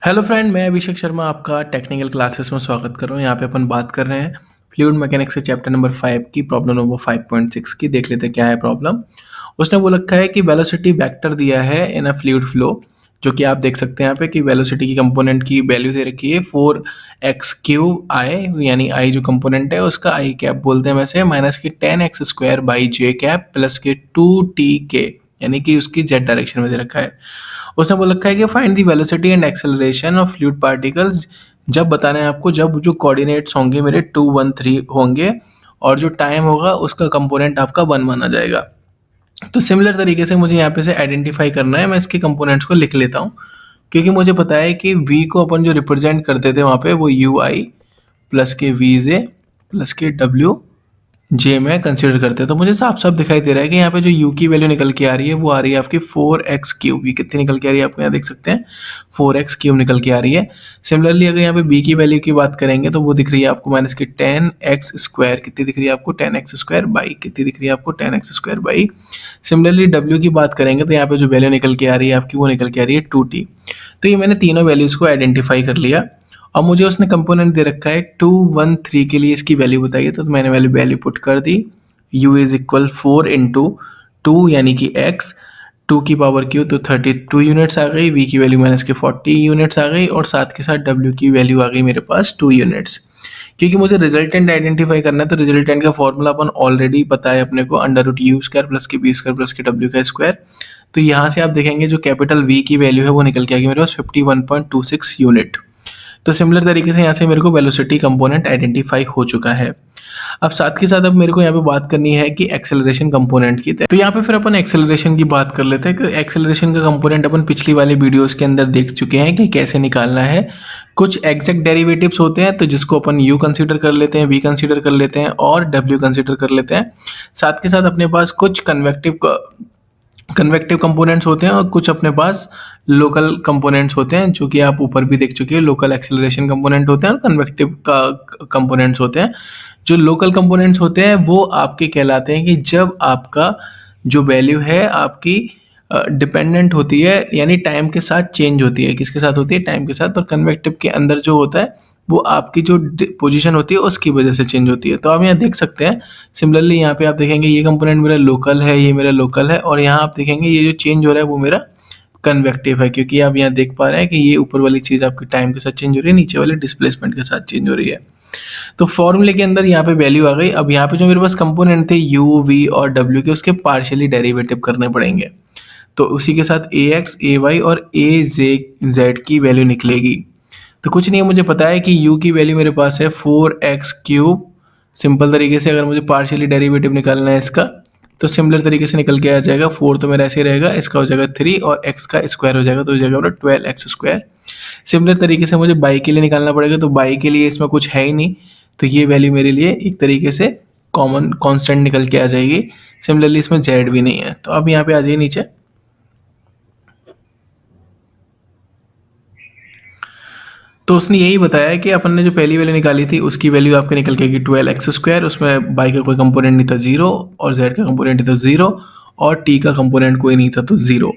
Hello friend, मैं अभिषेक शर्मा आपका technical classes में स्वागत कर रहा हूँ। यहाँ पे अपन बात कर रहे हैं फ्लूइड मैकेनिक्स के चैप्टर नंबर 5 की प्रॉब्लम नंबर 5.6 की। देख लेते हैं क्या है प्रॉब्लम। उसने बोल रखा है कि वेलोसिटी वेक्टर दिया है इन अ फ्लूइड फ्लो, जो कि आप देख सकते हैं यहाँ पे कि वेलोसिटी की कंपोनेंट की वैल्यू दे रखी है 4x³ यानी आई जो कंपोनेंट है उसका आई कैप बोलते हैं वैसे, माइनस की 10x² by J cap plus के 2t k यानी कि उसकी जेड डायरेक्शन में दे रखा है। उसने बोल रखा है कि find the velocity and acceleration of fluid particles. जब बताना है आपको जब जो कोऑर्डिनेट्स होंगे मेरे 2 1 3 होंगे और जो टाइम होगा उसका कंपोनेंट आपका 1 माना जाएगा। तो सिमिलर तरीके से मुझे यहाँ पे से आइडेंटिफाई करना है। मैं इसके कंपोनेंट्स को लिख लेता हूँ क्योंकि मुझे पता है कि v को अपन जो रिप्रेजेंट करते थे वहाँ पे वो यू आई प्लस के वी जे प्लस के डब्ल्यू जे में कंसीडर करते हैं। तो मुझे साफ साफ दिखाई दे रहा है कि यहाँ पे जो u की वैल्यू निकल के आ रही है वो आ रही है आपकी 4x³ ये कितनी निकल के आ रही है आपको यहाँ देख सकते हैं 4x³ निकल के आ रही है। सिमिलरली अगर यहाँ पे b की वैल्यू की बात करेंगे तो वो दिख रही है आपको माइनस की 10x² कितनी दिख रही है आपको 10x² बाई कितनी दिख रही है आपको 10x² बाई। सिमिलरली w की बात करेंगे तो यहाँ पे जो वैल्यू निकल के आ रही है आपकी वो निकल के आ रही है 2t। तो ये मैंने तीनों वैल्यूज़ को आइडेंटिफाई कर लिया। अब मुझे उसने कंपोनेंट दे रखा है 2 1 3 के लिए इसकी वैल्यू बताइए, तो मैंने वैल्यू पुट कर दी। u इज इक्वल 4 इंटू 2 यानी कि x 2 की पावर क्यू तो 32 यूनिट्स आ गई, v की वैल्यू माइनस के 40 यूनिट्स आ गई और साथ के साथ w की वैल्यू आ गई मेरे पास 2 यूनिट्स। क्योंकि मुझे रिजल्टेंट आइडेंटिफाई करना है तो रिजल्टेंट का फॉर्मूला अपन ऑलरेडी पता है अपने को अंडर रूट u² प्लस के b² प्लस के w का स्क्वायर। तो यहाँ से आप देखेंगे जो कैपिटल v की वैल्यू है वो निकल के आएगी मेरे पास 51.26 यूनिट। तो सिमिलर तरीके से यहाँ से मेरे को वेलोसिटी कंपोनेंट आइडेंटिफाई हो चुका है। अब साथ के साथ अब मेरे को यहाँ पे बात करनी है कि एक्सेलरेशन कंपोनेंट की। तो यहाँ पे फिर अपन एक्सेलरेशन की बात कर लेते हैं कि एक्सेलरेशन का कंपोनेंट अपन पिछली वाली वीडियोस के अंदर देख चुके हैं कि कैसे निकालना है। कुछ एग्जैक्ट डेरिवेटिव्स होते हैं तो जिसको अपन u कंसीडर कर लेते हैं, v कंसीडर कर लेते हैं और w कंसीडर कर लेते हैं। साथ के साथ अपने पास कुछ कन्वेक्टिव कंपोनेंट्स होते हैं और कुछ अपने पास लोकल कंपोनेंट्स होते हैं, जो कि आप ऊपर भी देख चुके हैं। लोकल एक्सेलरेशन कंपोनेंट होते हैं और कन्वेक्टिव कंपोनेंट्स होते हैं। जो लोकल कंपोनेंट्स होते हैं वो आपके कहलाते हैं कि जब आपका जो वैल्यू है आपकी डिपेंडेंट होती है यानी टाइम के साथ चेंज होती है। किसके साथ होती है? टाइम के साथ। और कन्वेक्टिव के अंदर जो होता है वो आपकी जो पोजीशन होती है उसकी वजह से चेंज होती है। तो आप यहाँ देख सकते हैं। सिमिलरली यहाँ पे आप देखेंगे ये कंपोनेंट मेरा लोकल है, ये मेरा लोकल है और यहाँ आप देखेंगे ये जो चेंज हो रहा है वो मेरा कन्वेक्टिव है, क्योंकि आप यहाँ देख पा रहे हैं कि ये ऊपर वाली चीज़ आपकी टाइम के साथ चेंज हो रही है, नीचे वाले डिस्प्लेसमेंट के साथ चेंज हो रही है। तो फॉर्मूले के अंदर यहाँ पे वैल्यू आ गई। अब यहाँ पे जो मेरे पास कंपोनेंट थे u v और w के उसके पार्शियली डेरिवेटिव करने पड़ेंगे। तो उसी के साथ ax ay और az की वैल्यू निकलेगी। तो कुछ नहीं है, मुझे पता है कि u की वैल्यू मेरे पास है 4x³। सिंपल तरीके से अगर मुझे पार्शियली डेरिवेटिव निकालना है इसका तो सिमिलर तरीके से निकल के आ जाएगा। 4 तो मेरा ऐसे रहेगा, इसका हो जाएगा 3 और x का स्क्वायर हो जाएगा तो हो जाएगा मेरा 12x²। सिमिलर तरीके से मुझे बाई के लिए निकालना पड़ेगा, तो बाई के लिए इसमें कुछ है ही नहीं, तो ये वैल्यू मेरे लिए एक तरीके से कॉमन कांस्टेंट निकल के आ जाएगी। सिमिलरली इसमें z भी नहीं है। तो अब यहाँ पे आ जाइए नीचे। तो उसने यही बताया कि अपन ने जो पहली वैल्यू निकाली थी उसकी वैल्यू आपके निकल के आएगी 12x²। उसमें बाई का कोई कंपोनेंट नहीं था 0 और z का कंपोनेंट था 0 और t का कंपोनेंट कोई नहीं था तो 0।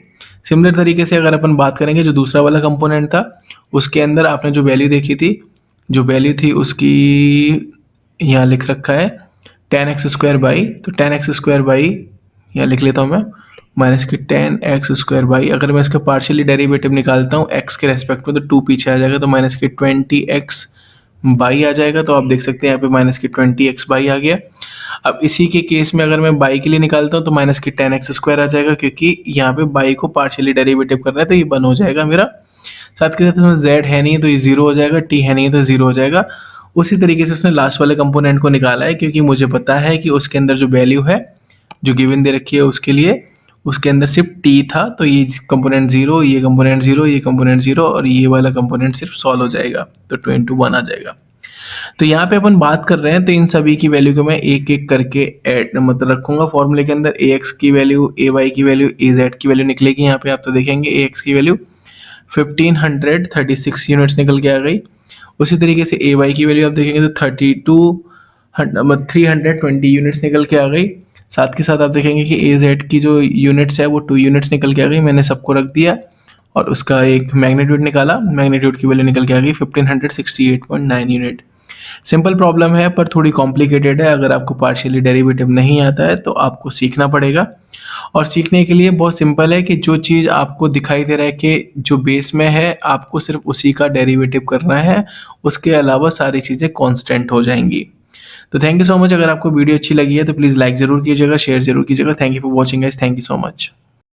सिमिलर तरीके से अगर अपन बात करेंगे जो दूसरा वाला कंपोनेंट था उसके अंदर आपने जो वैल्यू देखी थी, जो वैल्यू थी उसकी यहाँ लिख रखा है 10x² बाई, तो 10x² बाई यहाँ लिख लेता हूँ मैं माइनस की 10x² बाई। अगर मैं इसका पार्शियली डेरिवेटिव निकालता हूँ x के रेस्पेक्ट में तो 2 पीछे आ जाएगा तो माइनस की 20x बाई आ जाएगा। तो आप देख सकते हैं यहाँ पे माइनस की 20x बाई आ गया। अब इसी के केस में अगर मैं बाई के लिए निकालता हूँ तो माइनस की 10x² आ जाएगा, क्योंकि यहाँ पे बाई को पार्शियली डेरिवेटिव करना है तो ये 1 हो जाएगा मेरा। साथ के साथ इसमें z है नहीं तो ये 0 हो जाएगा, t है नहीं तो 0 हो जाएगा। उसी तरीके से उसने लास्ट वाले कंपोनेंट को निकाला है, क्योंकि मुझे पता है कि उसके अंदर जो वैल्यू है जो गिवन दे रखी है उसके लिए उसके अंदर सिर्फ t था, तो ये कंपोनेंट 0, ये कंपोनेंट 0, ये कंपोनेंट 0 और ये वाला कंपोनेंट सिर्फ सॉल्व हो जाएगा तो 2 into 1 आ जाएगा। तो यहाँ पे अपन बात कर रहे हैं तो इन सभी की वैल्यू को मैं एक एक करके ऐड मतलब रखूंगा फॉर्मूले के अंदर। ax की वैल्यू, ay की वैल्यू, az की वैल्यू निकलेगी। यहाँ पे आप तो देखेंगे ax की वैल्यू 1536 यूनिट्स निकल के आ गई। उसी तरीके से ay की वैल्यू आप देखेंगे तो 320 यूनिट्स निकल के आ गई। साथ के साथ आप देखेंगे कि az की जो यूनिट्स है वो 2 यूनिट्स निकल के आ गई, मैंने सबको रख दिया। और उसका एक मैग्नीट्यूड निकाला, मैग्नीट्यूड की वैल्यू निकल के आ गई 1568.9 यूनिट। सिंपल प्रॉब्लम है पर थोड़ी कॉम्प्लिकेटेड है। अगर आपको पार्शियली डेरिवेटिव नहीं आता है तो आपको सीखना पड़ेगा, और सीखने के लिए बहुत सिंपल है कि जो चीज़ आपको दिखाई दे रहा है कि जो बेस में है आपको सिर्फ उसी का डेरिवेटिव करना है, उसके अलावा सारी चीज़ें कांस्टेंट हो जाएंगी। तो थैंक यू सो मच। अगर आपको वीडियो अच्छी लगी है तो प्लीज़ लाइक ज़रूर कीजिएगा, शेयर ज़रूर कीजिएगा। Thank you for watching guys, thank you so much.